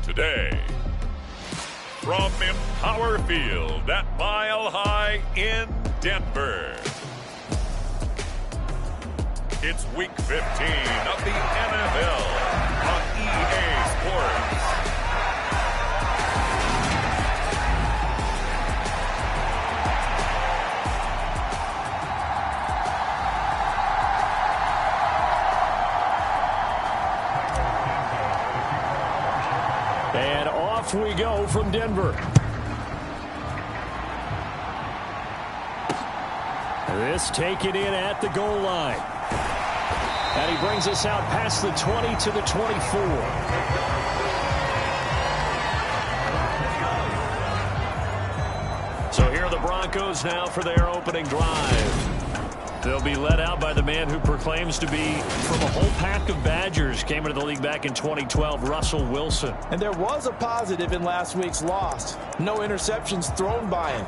today. From Empower Field at Mile High in Denver, it's Week 15 of the NFL on EA Sports. And off we go from Denver. This taken in at the goal line. And he brings us out past the 20 to the 24. So here are the Broncos now for their opening drive. They'll be led out by the man who proclaims to be from a whole pack of Badgers. Came into the league back in 2012, Russell Wilson. And there was a positive in last week's loss. No interceptions thrown by him.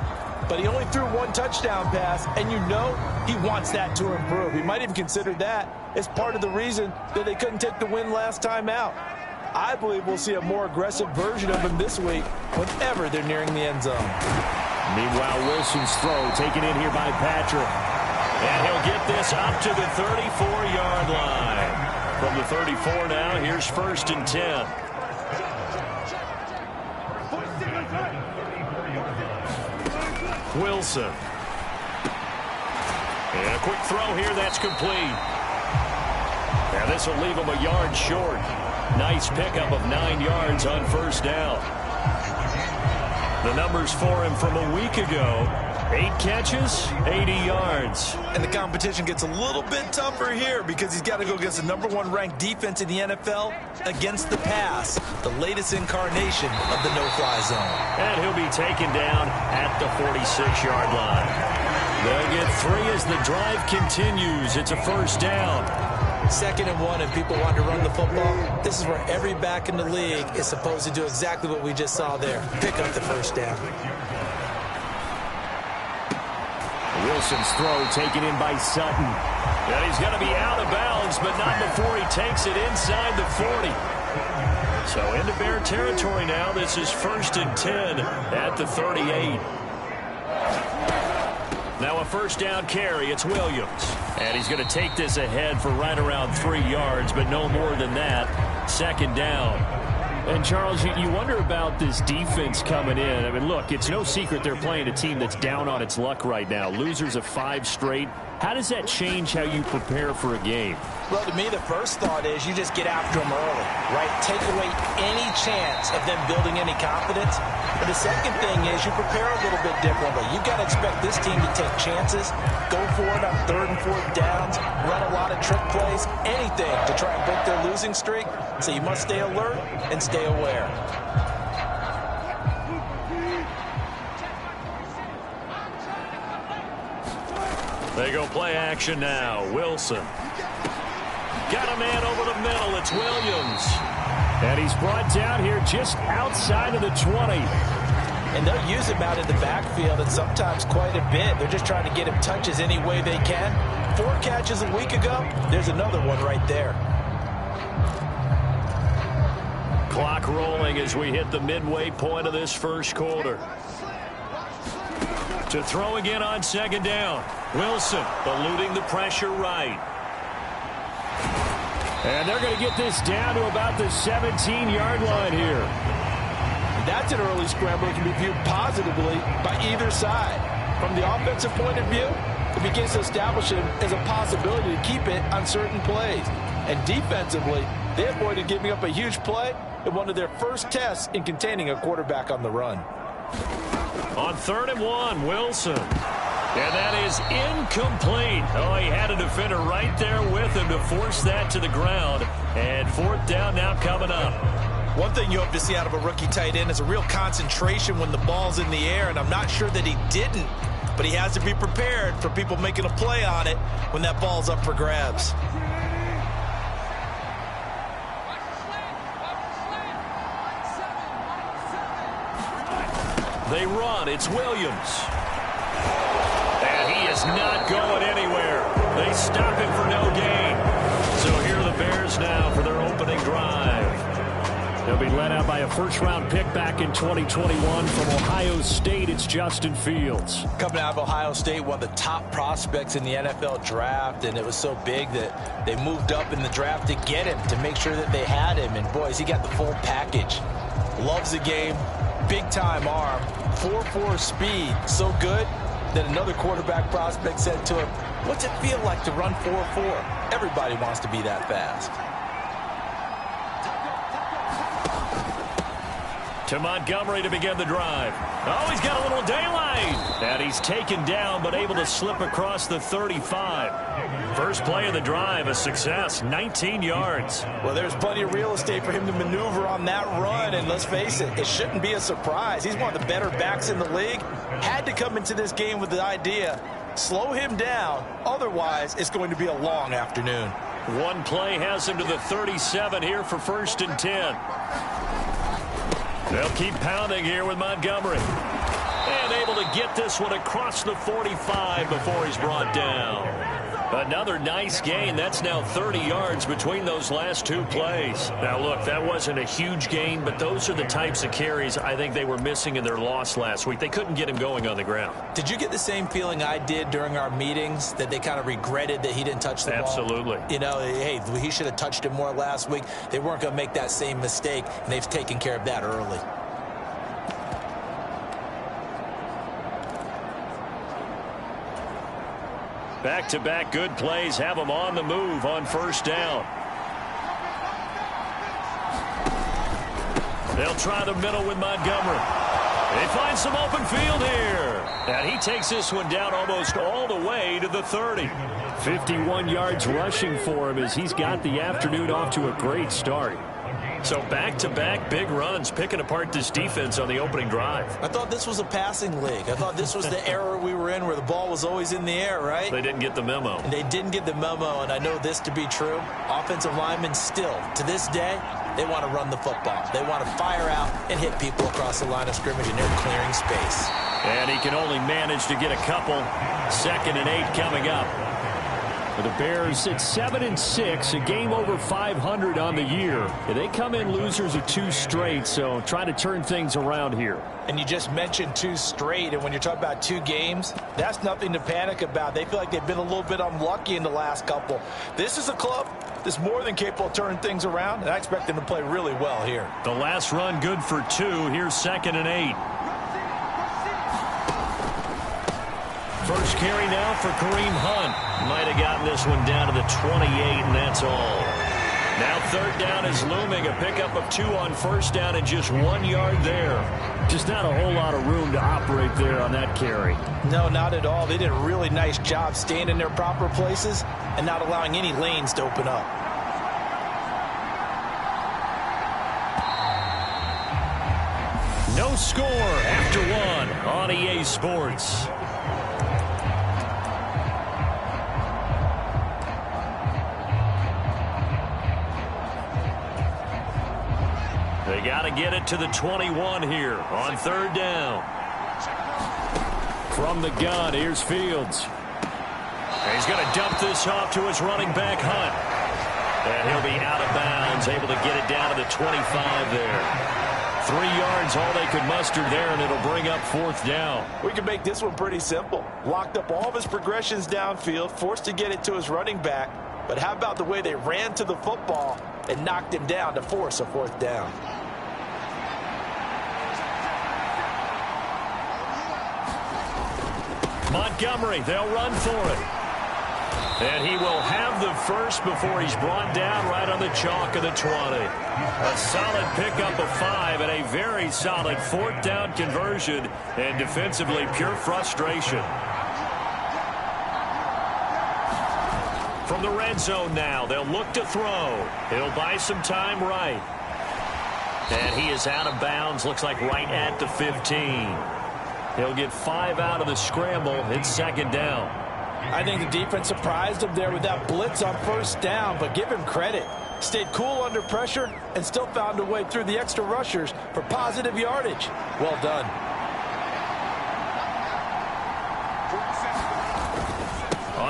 But he only threw one touchdown pass, and you know he wants that to improve. He might even consider that as part of the reason that they couldn't take the win last time out. I believe we'll see a more aggressive version of him this week whenever they're nearing the end zone. Meanwhile, Wilson's throw taken in here by Patrick. And he'll get this up to the 34-yard line. From the 34 now, here's 1st and 10. Wilson. And a quick throw here, that's complete. Now this will leave him a yard short. Nice pickup of 9 yards on 1st down. The numbers for him from a week ago: 8 catches, 80 yards. And the competition gets a little bit tougher here because he's got to go against the #1 ranked defense in the NFL against the pass, the latest incarnation of the no-fly zone. And he'll be taken down at the 46-yard line. They'll get 3 as the drive continues. It's a 1st down. 2nd and 1, and people want to run the football. This is where every back in the league is supposed to do exactly what we just saw there. Pick up the 1st down. Wilson's throw taken in by Sutton. And he's going to be out of bounds, but not before he takes it inside the 40. So into Bear territory now. This is 1st and 10 at the 38. Now a 1st down carry. It's Williams. And he's going to take this ahead for right around 3 yards, but no more than that. 2nd down. And, Charles, you wonder about this defense coming in. I mean, look, it's no secret they're playing a team that's down on its luck right now. Losers of 5 straight. How does that change how you prepare for a game? Well, to me, the first thought is you just get after them early, right? Take away any chance of them building any confidence. And the second thing is you prepare a little bit differently. You've got to expect this team to take chances, go for it on 3rd and 4th downs, run a lot of trick plays, anything to try and break their losing streak. So you must stay alert and stay aware. They go play action now. Wilson. Got a man over the middle. It's Williams. And he's brought down here just outside of the 20. And they'll use him out in the backfield, and sometimes quite a bit. They're just trying to get him touches any way they can. 4 catches a week ago. There's another one right there. Clock rolling as we hit the midway point of this 1st quarter. To throw again on 2nd down. Wilson eluding the pressure right. And they're going to get this down to about the 17-yard line here. That's an early scramble that can be viewed positively by either side. From the offensive point of view, it begins to establish him as a possibility to keep it on certain plays. And defensively, they avoided giving up a huge play in one of their first tests in containing a quarterback on the run. On 3rd and 1, Wilson. And that is incomplete. Oh, he had a defender right there with him to force that to the ground. And 4th down now coming up. One thing you hope to see out of a rookie tight end is a real concentration when the ball's in the air, and I'm not sure that he didn't, but he has to be prepared for people making a play on it when that ball's up for grabs. They run. It's Williams. And he is not going anywhere. They stop him for no gain. So here are the Bears now for their opening drive. They'll be led out by a first-round pick back in 2021 from Ohio State. It's Justin Fields. Coming out of Ohio State, one of the top prospects in the NFL draft, and it was so big that they moved up in the draft to get him, to make sure that they had him. And, boys, he got the full package. Loves the game, big-time arm, 4.4 speed, so good that another quarterback prospect said to him, "What's it feel like to run 4.4? Everybody wants to be that fast." To Montgomery to begin the drive. Oh, he's got a little daylight. And he's taken down, but able to slip across the 35. First play of the drive, a success, 19 yards. Well, there's plenty of real estate for him to maneuver on that run, and let's face it, it shouldn't be a surprise. He's one of the better backs in the league. Had to come into this game with the idea, slow him down, otherwise it's going to be a long afternoon. One play has him to the 37 here for 1st and 10. They'll keep pounding here with Montgomery. And able to get this one across the 45 before he's brought down. Another nice gain. That's now 30 yards between those last two plays. Now, look, that wasn't a huge gain, but those are the types of carries I think they were missing in their loss last week. They couldn't get him going on the ground. Did you get the same feeling I did during our meetings, that they kind of regretted that he didn't touch the ball? Absolutely. You know, hey, he should have touched it more last week. They weren't going to make that same mistake, and they've taken care of that early. Back-to-back good plays have them on the move on 1st down. They'll try the middle with Montgomery. They find some open field here. And he takes this one down almost all the way to the 30. 51 yards rushing for him as he's got the afternoon off to a great start. So back-to-back big runs, picking apart this defense on the opening drive. I thought this was a passing league. I thought this was the era we were in where the ball was always in the air, right? They didn't get the memo. And they didn't get the memo, and I know this to be true. Offensive linemen still, to this day, they want to run the football. They want to fire out and hit people across the line of scrimmage, and they're clearing space. And he can only manage to get a couple. 2nd and 8 coming up. For the Bears, it's 7-6, a game over 500 on the year. And they come in losers of 2 straight, so try to turn things around here. And you just mentioned 2 straight, and when you're talking about 2 games, that's nothing to panic about. They feel like they've been a little bit unlucky in the last couple. This is a club that's more than capable of turning things around, and I expect them to play really well here. The last run good for 2. Here's 2nd and 8. First carry now for Kareem Hunt. Might have gotten this one down to the 28, and that's all. Now 3rd down is looming. A pickup of 2 on 1st down and just 1 yard there. Just not a whole lot of room to operate there on that carry. No, not at all. They did a really nice job staying in their proper places and not allowing any lanes to open up. No score after 1 on EA Sports. They got to get it to the 21 here on 3rd down. From the gun, here's Fields. And he's going to dump this off to his running back, Hunt. And he'll be out of bounds, able to get it down to the 25 there. 3 yards, all they could muster there, and it'll bring up 4th down. We can make this one pretty simple. Locked up all of his progressions downfield, forced to get it to his running back. But how about the way they ran to the football and knocked him down to force a 4th down? Montgomery, they'll run for it. And he will have the first before he's brought down right on the chalk of the 20. A solid pickup of 5 and a very solid 4th down conversion, and defensively pure frustration. From the red zone now, they'll look to throw. He'll buy some time right. And he is out of bounds, looks like right at the 15. He'll get 5 out of the scramble. It's 2nd down. I think the defense surprised him there with that blitz on 1st down, but give him credit. Stayed cool under pressure and still found a way through the extra rushers for positive yardage. Well done.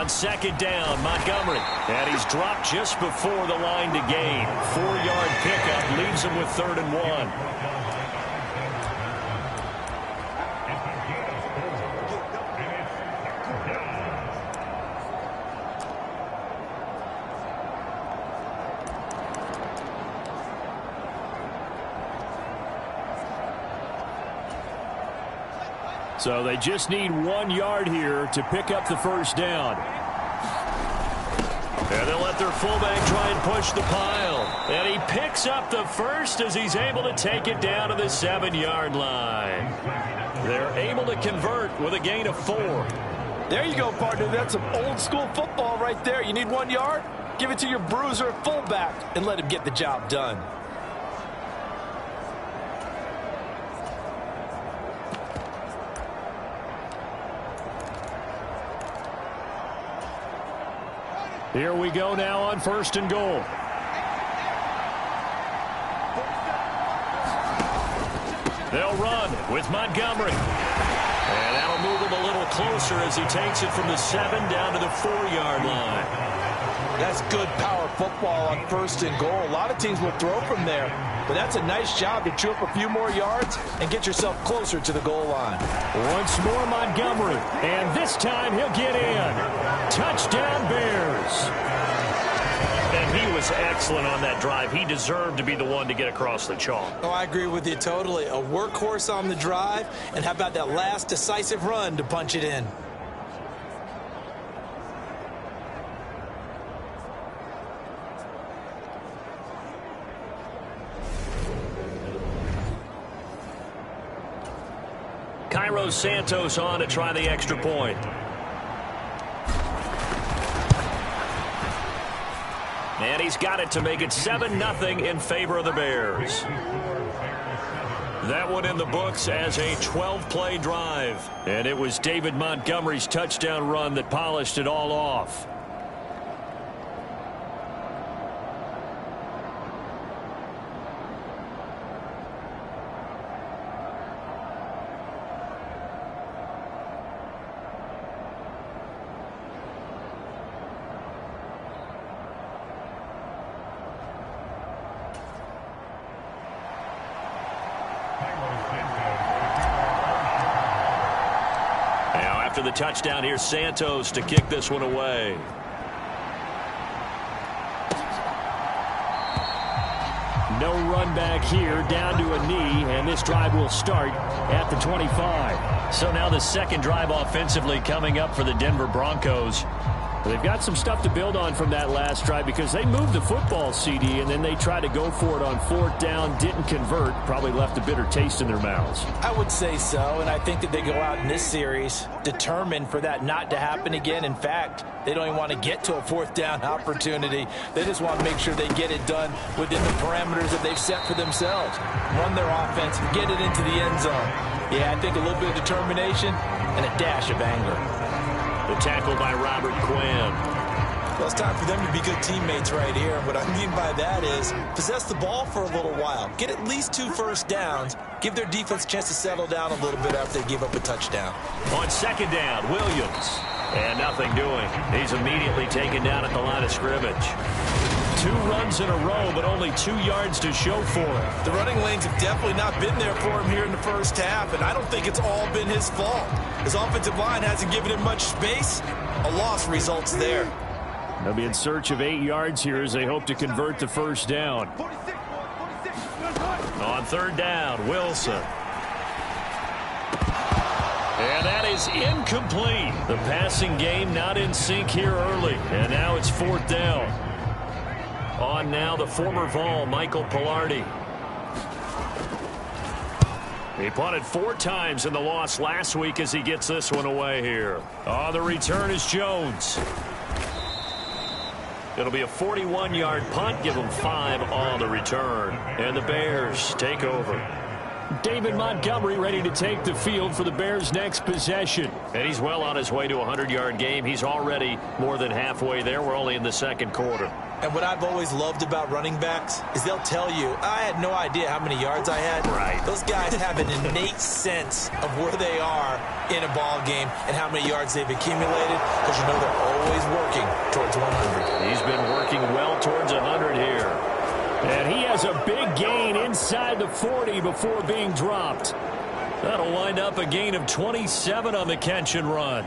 On 2nd down, Montgomery. And he's dropped just before the line to gain. 4-yard pickup leads leaves him with 3rd and 1. So they just need 1 yard here to pick up the first down. And they'll let their fullback try and push the pile. And he picks up the first as he's able to take it down to the 7-yard line. They're able to convert with a gain of 4. There you go, partner. That's some old-school football right there. You need 1 yard? Give it to your bruiser fullback and let him get the job done. Here we go now on 1st and goal. They'll run with Montgomery. And that'll move him a little closer as he takes it from the 7 down to the 4-yard line. That's good power football on 1st and goal. A lot of teams will throw from there, but that's a nice job to chew up a few more yards and get yourself closer to the goal line. Once more Montgomery, and this time he'll get in. Touchdown Bears. And he was excellent on that drive. He deserved to be the one to get across the chalk. Oh, I agree with you totally. A workhorse on the drive, and how about that last decisive run to punch it in? Cairo Santos on to try the extra point. And he's got it to make it 7-0 in favor of the Bears. That one in the books as a 12-play drive. And it was David Montgomery's touchdown run that polished it all off. After the touchdown, here's Santos to kick this one away. No run back here, down to a knee, and this drive will start at the 25. So now the second drive offensively coming up for the Denver Broncos. They've got some stuff to build on from that last drive because they moved the football, CD, and then they tried to go for it on 4th down, didn't convert, probably left a bitter taste in their mouths. I would say so, and I think that they go out in this series determined for that not to happen again. In fact, they don't even want to get to a 4th down opportunity. They just want to make sure they get it done within the parameters that they've set for themselves. Run their offense, get it into the end zone. Yeah, I think a little bit of determination and a dash of anger. The tackle by Robert Quinn. Well, it's time for them to be good teammates right here. What I mean by that is possess the ball for a little while. Get at least 2 first downs. Give their defense a chance to settle down a little bit after they give up a touchdown. On 2nd down, Williams. And nothing doing. He's immediately taken down at the line of scrimmage. 2 runs in a row, but only 2 yards to show for it. The running lanes have definitely not been there for him here in the first half, and I don't think it's all been his fault. His offensive line hasn't given him much space. A loss results there. They'll be in search of 8 yards here as they hope to convert the first down. On 3rd down, Wilson. And that is incomplete. The passing game not in sync here early, and now it's 4th down. On now, the former Vol, Michael Pilardi. He punted 4 times in the loss last week as he gets this one away here. On the return is Jones. It'll be a 41-yard punt, give them 5 on the return. And the Bears take over. David Montgomery ready to take the field for the Bears' next possession. And he's well on his way to a 100-yard game. He's already more than halfway there. We're only in the 2nd quarter. And what I've always loved about running backs is they'll tell you, I had no idea how many yards I had. Right. Those guys have an innate sense of where they are in a ball game and how many yards they've accumulated because you know they're always working towards 100. He's been working well towards 100 here. And he has a big gain inside the 40 before being dropped. That'll wind up a gain of 27 on the catch and run.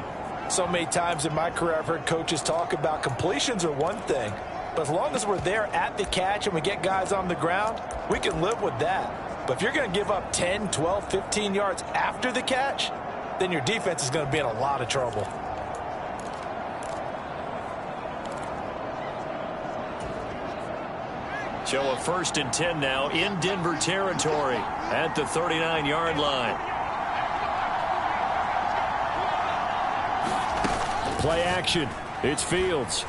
So many times in my career I've heard coaches talk about completions are one thing, but as long as we're there at the catch and we get guys on the ground, we can live with that. But if you're going to give up 10, 12, 15 yards after the catch, then your defense is going to be in a lot of trouble. So a 1st and 10 now in Denver territory at the 39-yard line. Play action. It's Fields.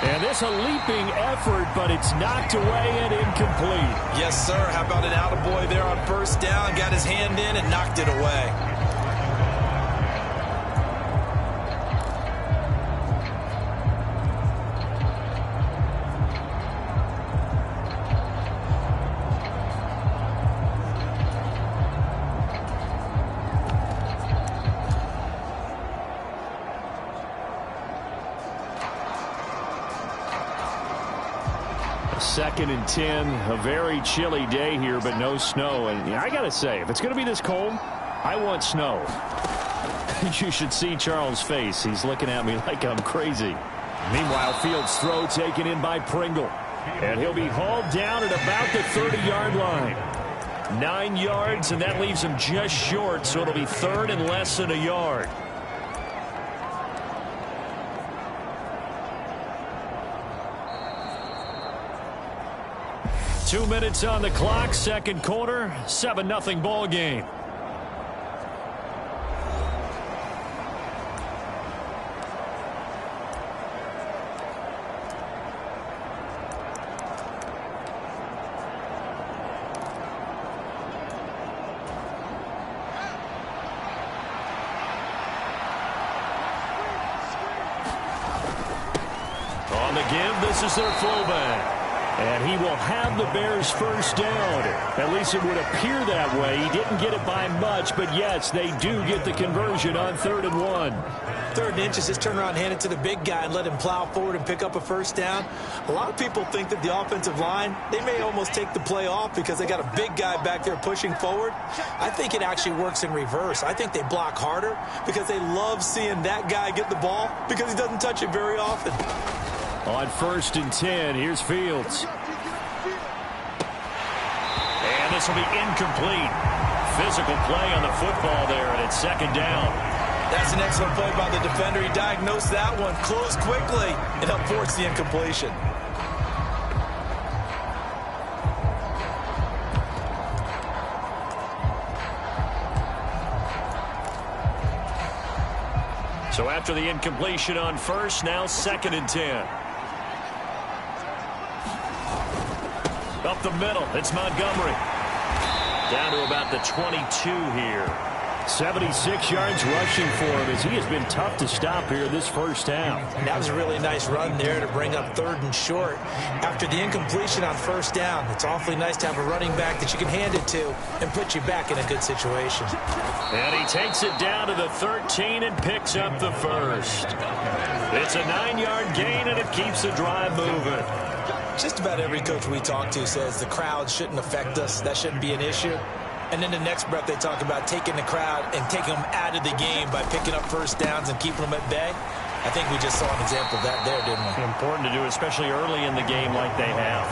And this a leaping effort, but it's knocked away and incomplete. Yes, sir. How about an attaboy there on 1st down? Got his hand in and knocked it away. Second and 10, a very chilly day here, but no snow. And I got to say, if it's going to be this cold, I want snow. You should see Charles' face. He's looking at me like I'm crazy. Meanwhile, Fields' throw taken in by Pringle. And he'll be hauled down at about the 30-yard line. 9 yards, and that leaves him just short, so it'll be 3rd and less than a yard. Two minutes on the clock, second quarter, 7-0 ball game. On the give, this is their fullback. And he will have the Bears' 1st down. At least it would appear that way. He didn't get it by much, but yes, they do get the conversion on 3rd and 1. 3rd and inches, just turn around, hand it to the big guy, and let him plow forward and pick up a 1st down. A lot of people think that the offensive line, they may almost take the play off because they got a big guy back there pushing forward. I think it actually works in reverse. I think they block harder because they love seeing that guy get the ball because he doesn't touch it very often. On 1st and 10, here's Fields. And this will be incomplete. Physical play on the football there, and it's 2nd down. That's an excellent play by the defender. He diagnosed that one, closed quickly, and helped force the incompletion. So after the incompletion on 1st, now 2nd and 10. Up the middle, it's Montgomery. Down to about the 22 here. 76 yards rushing for him as he has been tough to stop here this 1st half. That was a really nice run there to bring up 3rd and short. After the incompletion on 1st down, it's awfully nice to have a running back that you can hand it to and put you back in a good situation. And he takes it down to the 13 and picks up the 1st. It's a 9-yard gain, and it keeps the drive moving. Just about every coach we talk to says the crowd shouldn't affect us. That shouldn't be an issue. And then the next breath they talk about taking the crowd and taking them out of the game by picking up 1st downs and keeping them at bay. I think we just saw an example of that there, didn't we? Important to do, especially early in the game like they have.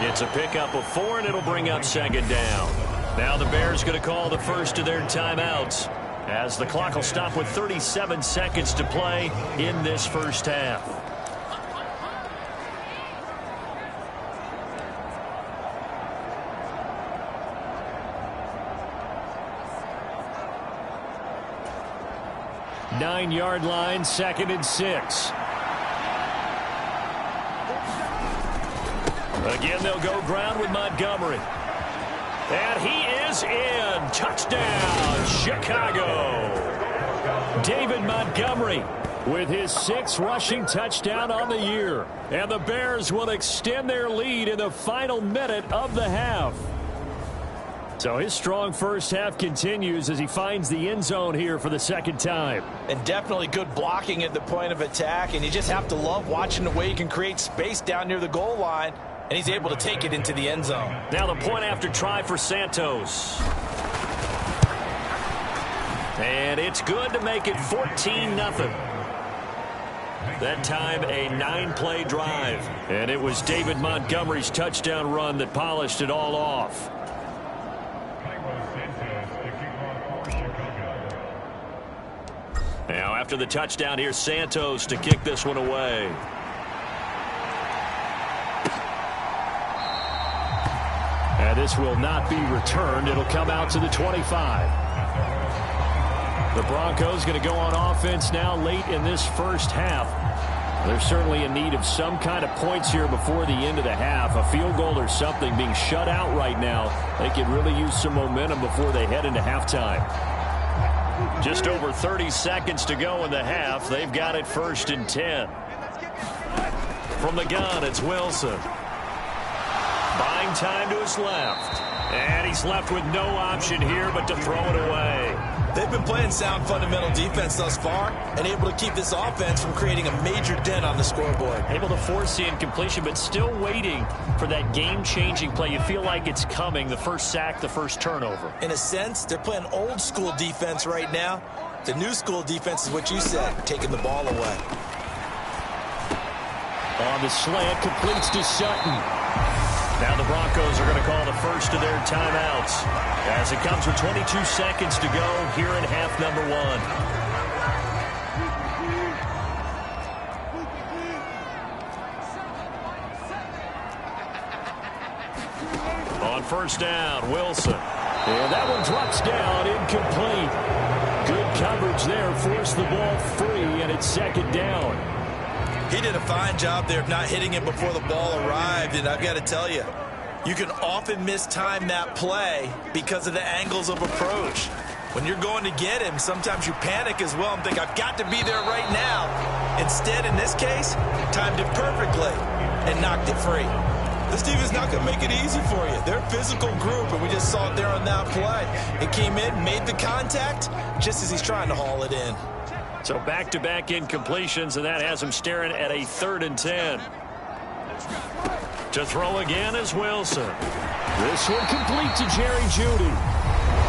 It's a pickup of 4, and it'll bring up 2nd down. Now the Bears going to call the first of their timeouts as the clock will stop with 37 seconds to play in this 1st half. Nine-yard line, 2nd and 6. Again, they'll go ground with Montgomery. And he is in. Touchdown, Chicago. David Montgomery with his 6th rushing touchdown on the year. And the Bears will extend their lead in the final minute of the half. So his strong 1st half continues as he finds the end zone here for the 2nd time. And definitely good blocking at the point of attack. And you just have to love watching the way he can create space down near the goal line and he's able to take it into the end zone. Now the point after try for Santos. And it's good to make it 14-0. That time a 9-play drive. And it was David Montgomery's touchdown run that polished it all off. Now after the touchdown, here's Santos to kick this one away. And this will not be returned. It'll come out to the 25. The Broncos going to go on offense now late in this first half. They're certainly in need of some kind of points here before the end of the half. A field goal or something, being shut out right now. They could really use some momentum before they head into halftime. Just over 30 seconds to go in the half. They've got it 1st and 10. From the gun, it's Wilson. Buying time to his left. And he's left with no option here but to throw it away. They've been playing sound fundamental defense thus far and able to keep this offense from creating a major dent on the scoreboard. Able to force the incompletion, but still waiting for that game-changing play. You feel like it's coming, the first sack, the first turnover. In a sense, they're playing old-school defense right now. The new-school defense is what you said, taking the ball away. On the slant, completes to Sutton. Now the Broncos are going to call the first of their timeouts as it comes with 22 seconds to go here in half number 1. On first down, Wilson. And that one drops down, incomplete. Good coverage there, forced the ball free, and it's 2nd down. He did a fine job there of not hitting it before the ball arrived, and I've got to tell you, you can often mistime that play because of the angles of approach. When you're going to get him, sometimes you panic as well and think, I've got to be there right now. Instead, in this case, timed it perfectly and knocked it free. This team is not going to make it easy for you. They're a physical group, and we just saw it there on that play. It came in, made the contact, just as he's trying to haul it in. So back-to-back incompletions, and that has him staring at a 3rd and 10. To throw again is Wilson. This one complete to Jerry Jeudy.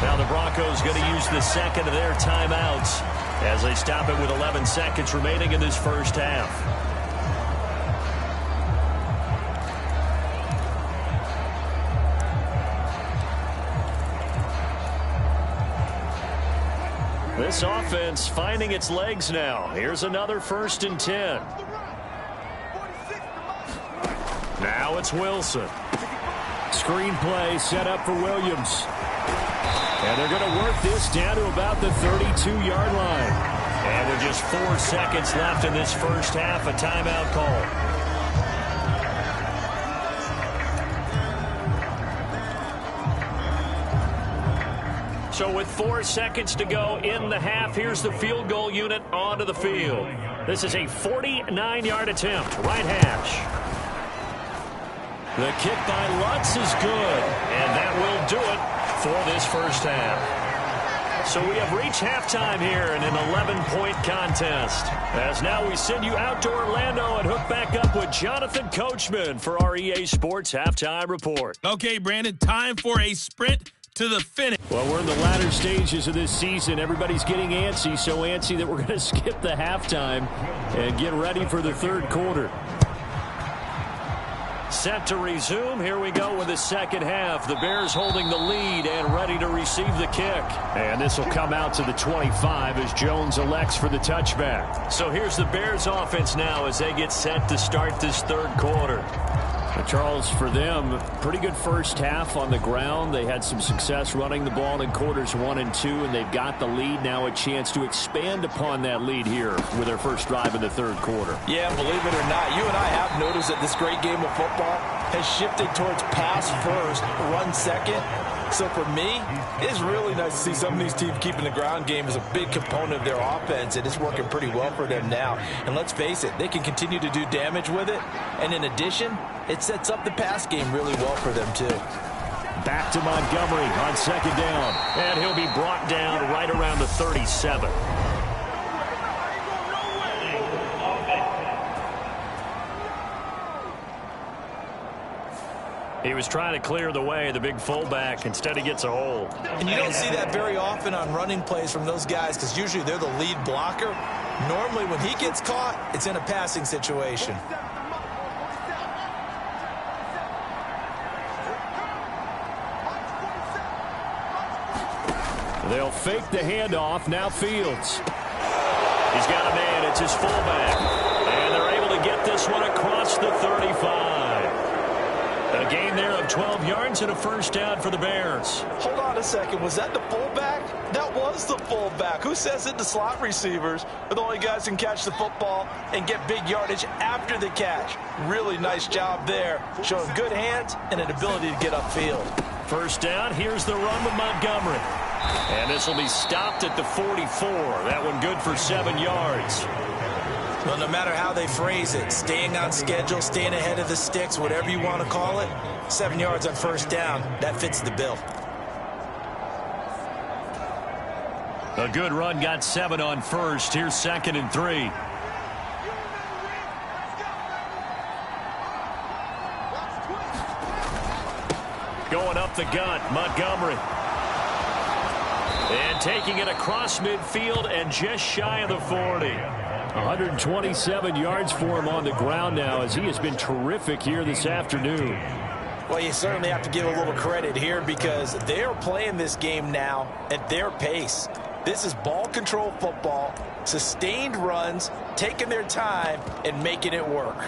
Now the Broncos going to use the second of their timeouts as they stop it with 11 seconds remaining in this first half. This offense finding its legs now. Here's another 1st and 10. Now it's Wilson. Screen play set up for Williams. And they're going to work this down to about the 32-yard line. And with just 4 seconds left in this first half, a timeout call. So with 4 seconds to go in the half, here's the field goal unit onto the field. This is a 49-yard attempt, right hash. The kick by Lutz is good, and that will do it for this first half. So we have reached halftime here in an 11-point contest. As now we send you out to Orlando and hook back up with Jonathan Coachman for our EA Sports Halftime Report. Okay, Brandon, time for a sprint to the finish. Well, we're in the latter stages of this season. Everybody's getting antsy, so antsy that we're going to skip the halftime and get ready for the 3rd quarter. Set to resume. Here we go with the second half. The Bears holding the lead and ready to receive the kick. And this will come out to the 25 as Jones elects for the touchback. So here's the Bears offense now as they get set to start this 3rd quarter. Charles, for them, pretty good first half on the ground. They had some success running the ball in quarters 1 and 2, and they've got the lead now, a chance to expand upon that lead here with their first drive in the 3rd quarter. Yeah, believe it or not, you and I have noticed that this great game of football has shifted towards pass first, run second. So for me, it's really nice to see some of these teams keeping the ground game as a big component of their offense, and it's working pretty well for them now. And let's face it, they can continue to do damage with it. And in addition, it sets up the pass game really well for them too. Back to Montgomery on 2nd down. And he'll be brought down right around the 37. He was trying to clear the way, the big fullback. Instead, he gets a hold. And you don't see that very often on running plays from those guys because usually they're the lead blocker. Normally, when he gets caught, it's in a passing situation. They'll fake the handoff. Now Fields. He's got a man. It's his fullback. And they're able to get this one across the 35. A gain there of 12 yards and a first down for the Bears. Hold on a second. Was that the fullback? That was the fullback. Who says it? The slot receivers are the only guys who can catch the football and get big yardage after the catch. Really nice job there, showing good hands and an ability to get upfield. First down. Here's the run with Montgomery. And this will be stopped at the 44. That one good for 7 yards. Well, no matter how they phrase it, staying on schedule, staying ahead of the sticks, whatever you want to call it, 7 yards on first down, that fits the bill. A good run, got 7 on first. Here's 2nd and 3. Going up the gut, Montgomery. And taking it across midfield and just shy of the 40. 127 yards for him on the ground now as he has been terrific here this afternoon. Well, you certainly have to give a little credit here because they're playing this game now at their pace. This is ball control football, sustained runs, taking their time and making it work.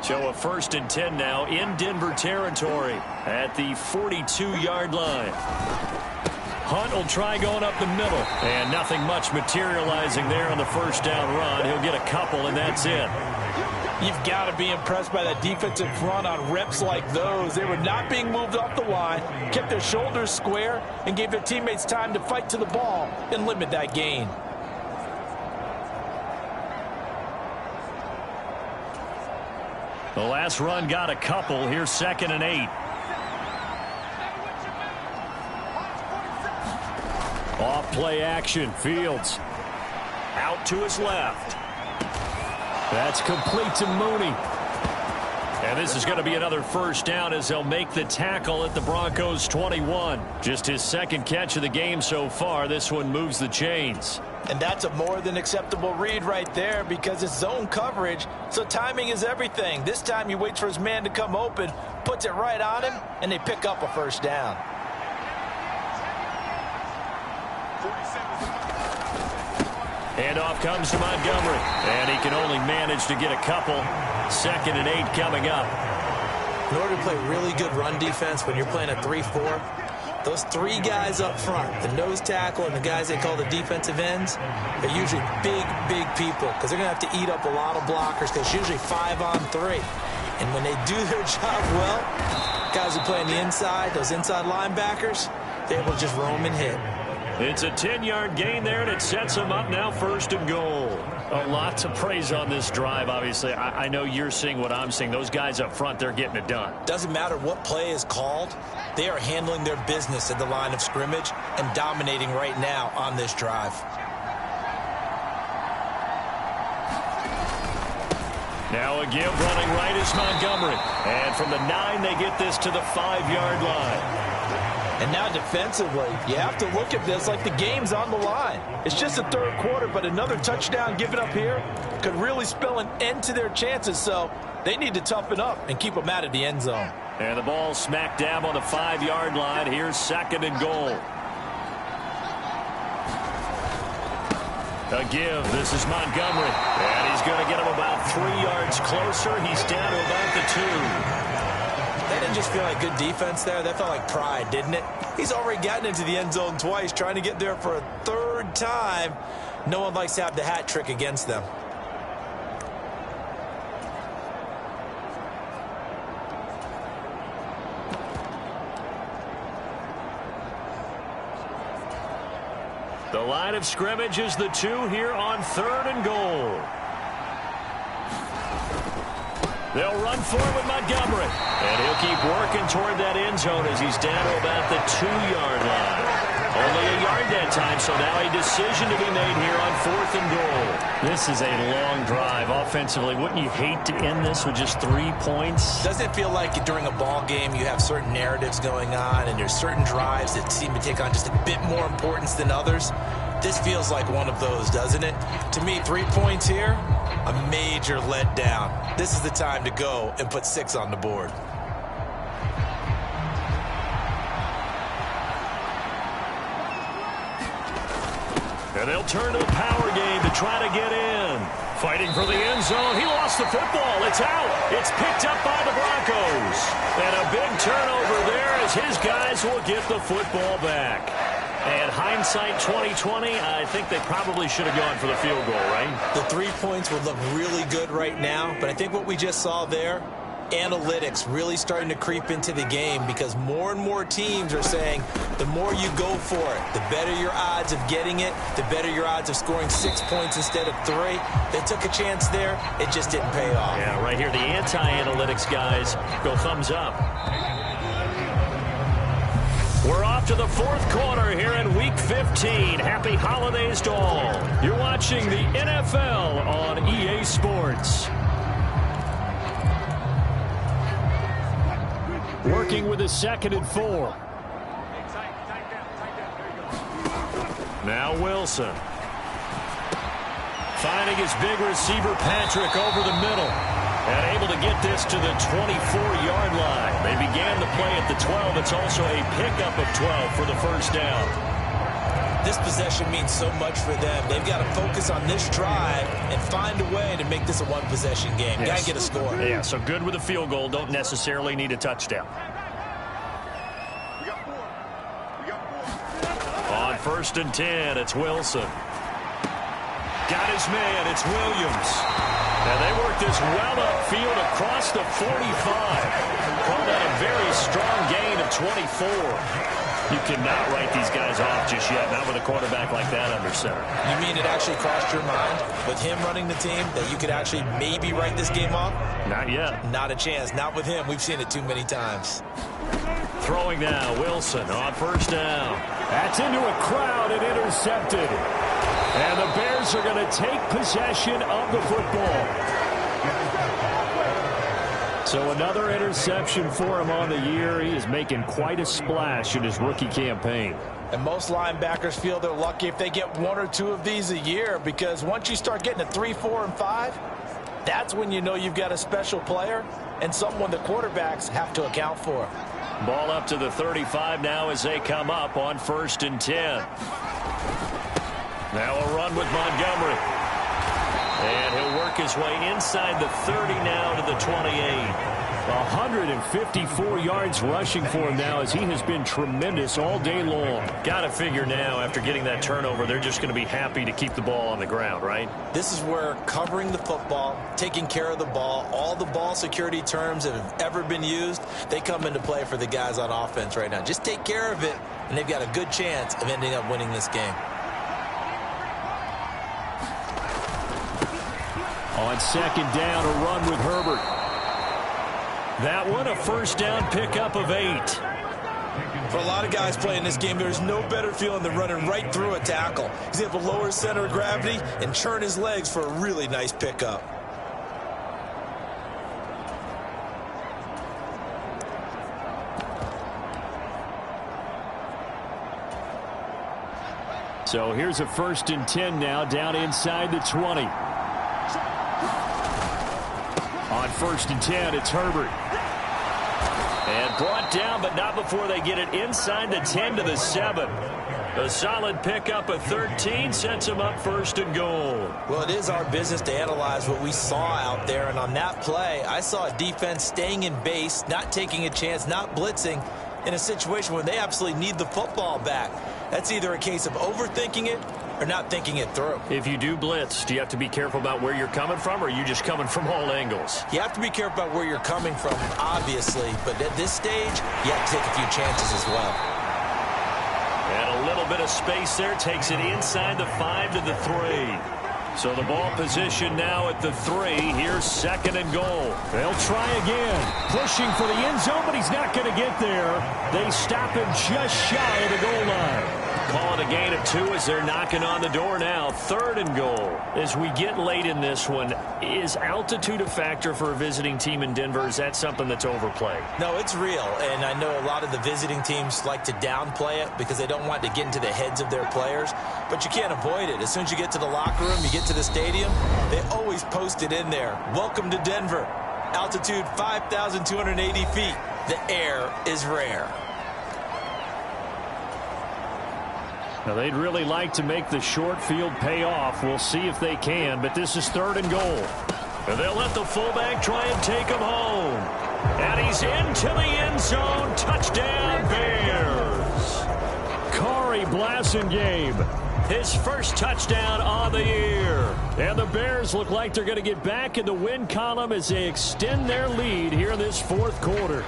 So a 1st and 10 now in Denver territory at the 42-yard line. Hunt will try going up the middle. And nothing much materializing there on the first down run. He'll get a couple, and that's it. You've got to be impressed by that defensive front on reps like those. They were not being moved off the line, kept their shoulders square, and gave their teammates time to fight to the ball and limit that gain. The last run got a couple. Here's 2nd and 8. Off play action. Fields out to his left. That's complete to Mooney. And this is going to be another first down as they'll make the tackle at the Broncos 21. Just his 2nd catch of the game so far. This one moves the chains. And that's a more than acceptable read right there because it's zone coverage, so timing is everything. This time he waits for his man to come open, puts it right on him, and they pick up a first down. Handoff comes to Montgomery, and he can only manage to get a couple. 2nd and 8 coming up. In order to play really good run defense when you're playing a 3-4, those 3 guys up front, the nose tackle and the guys they call the defensive ends, are usually big people because they're going to have to eat up a lot of blockers because it's usually 5 on 3. And when they do their job well, guys who play on the inside, those inside linebackers, they're able to just roam and hit. It's a 10-yard gain there, and it sets them up now 1st and goal. A lot to praise on this drive, obviously. I know you're seeing what I'm seeing. Those guys up front, they're getting it done. Doesn't matter what play is called. They are handling their business at the line of scrimmage and dominating right now on this drive. Now a give running right is Montgomery. And from the 9, they get this to the 5-yard line. And now defensively, you have to look at this like the game's on the line. It's just the 3rd quarter, but another touchdown given up here could really spell an end to their chances. So they need to toughen up and keep them out of the end zone. And the ball smack dab on the 5-yard line. Here's 2nd and goal. A give. This is Montgomery. And he's going to get him about 3 yards closer. He's down to about the 2. That didn't just feel like good defense there. That felt like pride, didn't it? He's already gotten into the end zone twice, trying to get there for a 3rd time. No one likes to have the hat trick against them. The line of scrimmage is the 2 here on 3rd and goal. They'll run forward with Montgomery. And he'll They'll keep working toward that end zone as he's down to about the 2-yard line. Only a yard that time, so now a decision to be made here on 4th and goal. This is a long drive offensively. Wouldn't you hate to end this with just 3 points? Doesn't it feel like during a ball game you have certain narratives going on and there's certain drives that seem to take on just a bit more importance than others? This feels like one of those, doesn't it? To me, 3 points here, a major letdown. This is the time to go and put 6 on the board. And they'll turn to the power game to try to get in. Fighting for the end zone. He lost the football. It's out. It's picked up by the Broncos. And a big turnover there as his guys will get the football back. And hindsight 2020, I think they probably should have gone for the field goal, right? The 3 points would look really good right now, but I think what we just saw there, analytics really starting to creep into the game because more and more teams are saying the more you go for it, the better your odds of getting it, the better your odds of scoring 6 points instead of 3. They took a chance there. It just didn't pay off. Yeah, right here, the anti-analytics guys go thumbs up. We're off to the 4th quarter here in Week 15. Happy holidays to all. You're watching the NFL on EA Sports. Working with a 2nd and 4. Now Wilson. Finding his big receiver Patrick over the middle. And able to get this to the 24-yard line. They began the play at the 12. It's also a pickup of 12 for the first down. This possession means so much for them. They've got to focus on this drive and find a way to make this a one-possession game. Yes. Got to get a score. Yeah, so good with a field goal. Don't necessarily need a touchdown. On 1st and 10, it's Wilson. Got his man. It's Williams. And they work this well upfield across the 45. Call that a very strong gain of 24. You cannot write these guys off just yet, not with a quarterback like that under center. You mean it actually crossed your mind with him running the team that you could actually maybe write this game off? Not yet. Not a chance. Not with him. We've seen it too many times. Throwing now, Wilson on 1st down. That's into a crowd and intercepted. And the Bears are going to take possession of the football. So another interception for him on the year. He is making quite a splash in his rookie campaign. And most linebackers feel they're lucky if they get 1 or 2 of these a year because once you start getting to 3, 4, and 5, that's when you know you've got a special player and someone the quarterbacks have to account for. Ball up to the 35 now as they come up on 1st and 10. Now a run with Montgomery. And he'll work his way inside the 30 now to the 28. 154 yards rushing for him now as he has been tremendous all day long. Got to figure now after getting that turnover, they're just going to be happy to keep the ball on the ground, right? This is where covering the football, taking care of the ball, all the ball security terms that have ever been used, they come into play for the guys on offense right now. Just take care of it, and they've got a good chance of ending up winning this game. On 2nd down, a run with Herbert. That one, a 1st down pickup of 8. For a lot of guys playing this game, there's no better feeling than running right through a tackle. He's able to lower his center of gravity and churn his legs for a really nice pickup. So here's a 1st and 10 now, down inside the 20. On 1st and 10, it's Herbert. And brought down, but not before they get it inside the 10 to the 7. A solid pickup of 13 sets them up 1st and goal. Well, it is our business to analyze what we saw out there. And on that play, I saw a defense staying in base, not taking a chance, not blitzing in a situation where they absolutely need the football back. That's either a case of overthinking it or not thinking it through. If you do blitz, do you have to be careful about where you're coming from, or are you just coming from all angles? You have to be careful about where you're coming from, obviously. But at this stage, you have to take a few chances as well. And a little bit of space there takes it inside the 5 to the 3. So the ball position now at the 3. Here's 2nd and goal. They'll try again. Pushing for the end zone, but he's not going to get there. They stop him just shy of the goal line. Call it a gain of 2 as they're knocking on the door now. 3rd and goal. As we get late in this one, is altitude a factor for a visiting team in Denver? Is that something that's overplayed? No, it's real, and I know a lot of the visiting teams like to downplay it because they don't want to get into the heads of their players, but you can't avoid it. As soon as you get to the locker room, you get to the stadium, they always post it in there. Welcome to Denver. Altitude 5,280 feet. The air is rare. Now, they'd really like to make the short field pay off. We'll see if they can, but this is 3rd and goal. And they'll let the fullback try and take him home. And he's into the end zone. Touchdown, Bears. Corey Blasingame, his first touchdown on the year. And the Bears look like they're going to get back in the win column as they extend their lead here in this 4th quarter.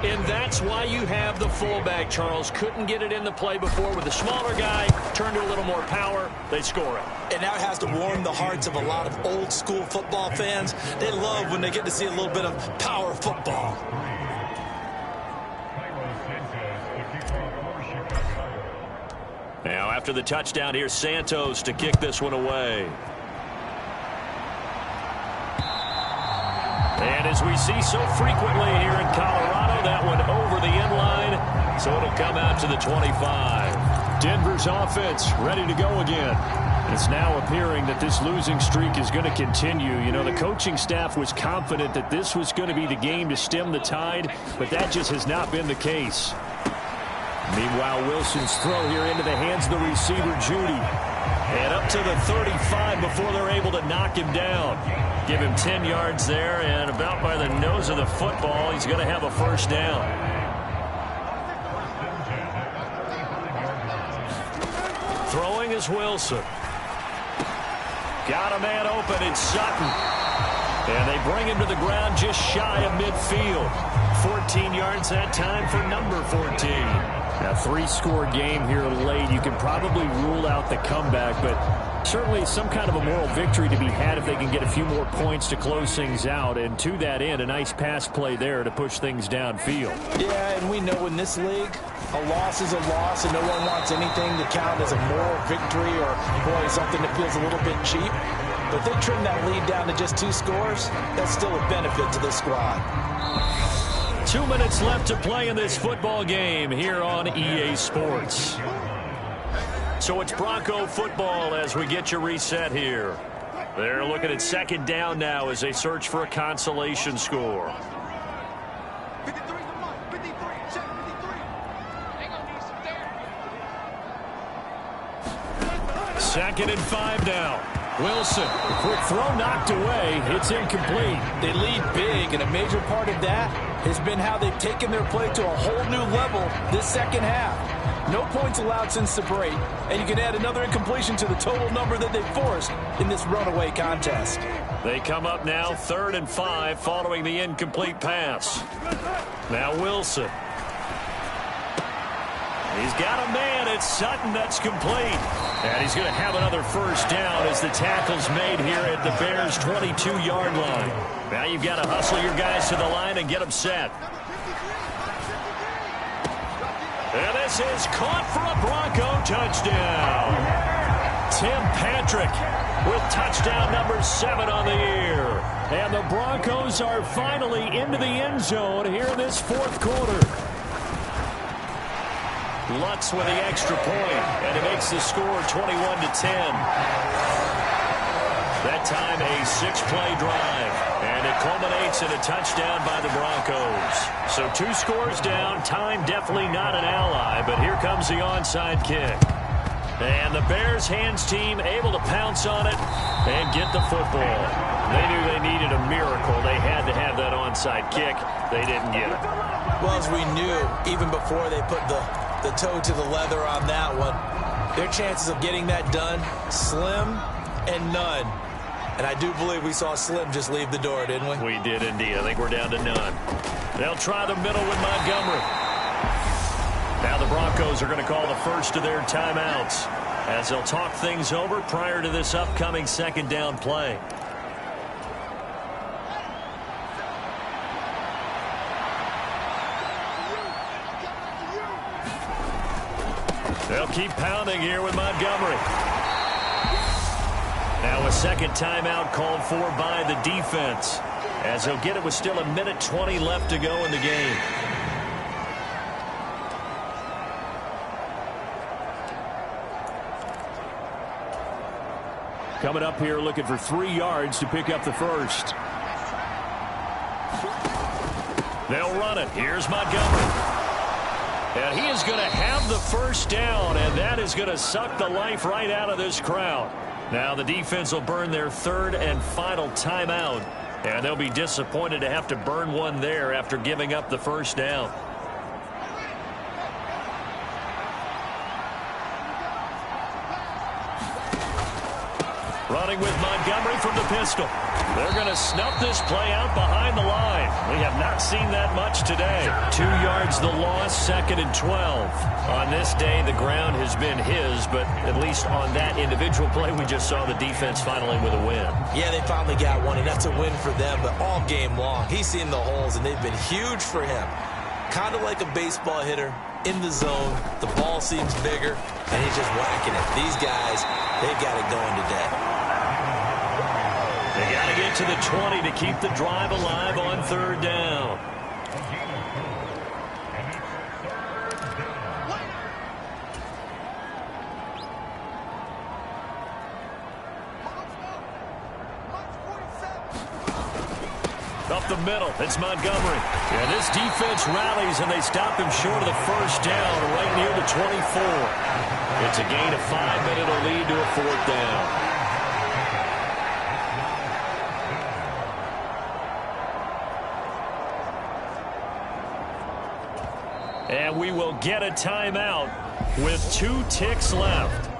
And that's why you have the fullback, Charles. Couldn't get it in the play before with the smaller guy. Turned to a little more power. They score it. And now it has to warm the hearts of a lot of old-school football fans. They love when they get to see a little bit of power football. Now, after the touchdown, here's Santos to kick this one away. And as we see so frequently here in Colorado, that one over the end line, so it'll come out to the 25. Denver's offense ready to go again. It's now appearing that this losing streak is going to continue. You know, the coaching staff was confident that this was going to be the game to stem the tide, but that just has not been the case. Meanwhile, Wilson's throw here into the hands of the receiver, Judy. And up to the 35 before they're able to knock him down. Give him 10 yards there, and about by the nose of the football, he's going to have a first down. Throwing is Wilson. Got a man open, it's Sutton. And they bring him to the ground just shy of midfield. 14 yards that time for number 14. A 3-score game here late. You can probably rule out the comeback, but certainly some kind of a moral victory to be had if they can get a few more points to close things out. And to that end, a nice pass play there to push things downfield. Yeah, and we know in this league, a loss is a loss, and no one wants anything to count as a moral victory or, boy, something that feels a little bit cheap. But if they trim that lead down to just 2 scores, that's still a benefit to this squad. 2 minutes left to play in this football game here on EA Sports. So it's Bronco football as we get you reset here. They're looking at 2nd down now as they search for a consolation score. 2nd and 5 now. Wilson, quick throw knocked away. It's incomplete. They lead big, and a major part of that has been how they've taken their play to a whole new level this second half. No points allowed since the break, and you can add another incompletion to the total number that they forced in this runaway contest. They come up now 3rd and 5 following the incomplete pass. Now Wilson. He's got a man. It's Sutton. That's complete. And he's going to have another first down as the tackle's made here at the Bears' 22-yard line. Now you've got to hustle your guys to the line and get them set. And this is caught for a Bronco touchdown. Tim Patrick with touchdown number 7 on the year. And the Broncos are finally into the end zone here in this 4th quarter. Lutz with the extra point, and it makes the score 21-10. That time a 6-play drive, and it culminates in a touchdown by the Broncos. So 2 scores down, time definitely not an ally, but here comes the onside kick. And the Bears hands team able to pounce on it and get the football. They knew they needed a miracle. They had to have that onside kick. They didn't get it. Well, as we knew, even before they put the toe to the leather on that one, their chances of getting that done, slim and none. And I do believe we saw Slim just leave the door, didn't we? We did indeed. I think we're down to none. They'll try the middle with Montgomery. Now the Broncos are going to call the first of their timeouts. as they'll talk things over prior to this upcoming second down play. They'll keep pounding here with Montgomery. Now a second timeout called for by the defense, as they'll get it with still 1:20 left to go in the game. Coming up here looking for 3 yards to pick up the first. They'll run it. Here's Montgomery. And he is going to have the first down, and that is going to suck the life right out of this crowd. Now the defense will burn their third and final timeout, and they'll be disappointed to have to burn one there after giving up the first down. Running with Montgomery from the pistol. They're going to snuff this play out behind the line. We have not seen that much today. 2 yards the loss, 2nd and 12. On this day, the ground has been his, but at least on that individual play, we just saw the defense finally with a win. Yeah, they finally got one, and that's a win for them, but all game long, he's seen the holes, and they've been huge for him. Kind of like a baseball hitter in the zone. The ball seems bigger, and he's just whacking it. These guys, they've got it going today. They got to get to the 20 to keep the drive alive on third down. Up the middle, it's Montgomery. And this defense rallies, and they stop him short of the first down right near the 24. It's a gain of 5, but it'll lead to a 4th down. And we will get a timeout with 2 ticks left.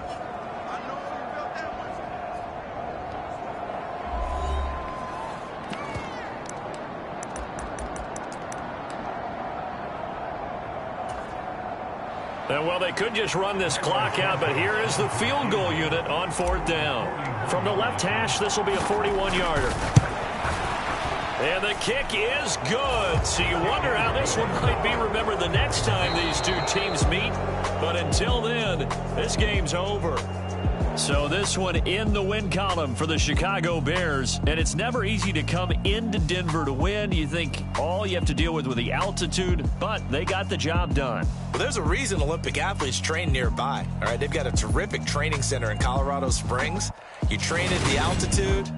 And well, they could just run this clock out, but here is the field goal unit on 4th down. From the left hash, this will be a 41-yarder. And the kick is good. So you wonder how this one might be remembered the next time these two teams meet. But until then, this game's over. So this one in the win column for the Chicago Bears. And it's never easy to come into Denver to win. You think all you have to deal with the altitude, but they got the job done. Well, there's a reason Olympic athletes train nearby. All right, they've got a terrific training center in Colorado Springs. You train at the altitude,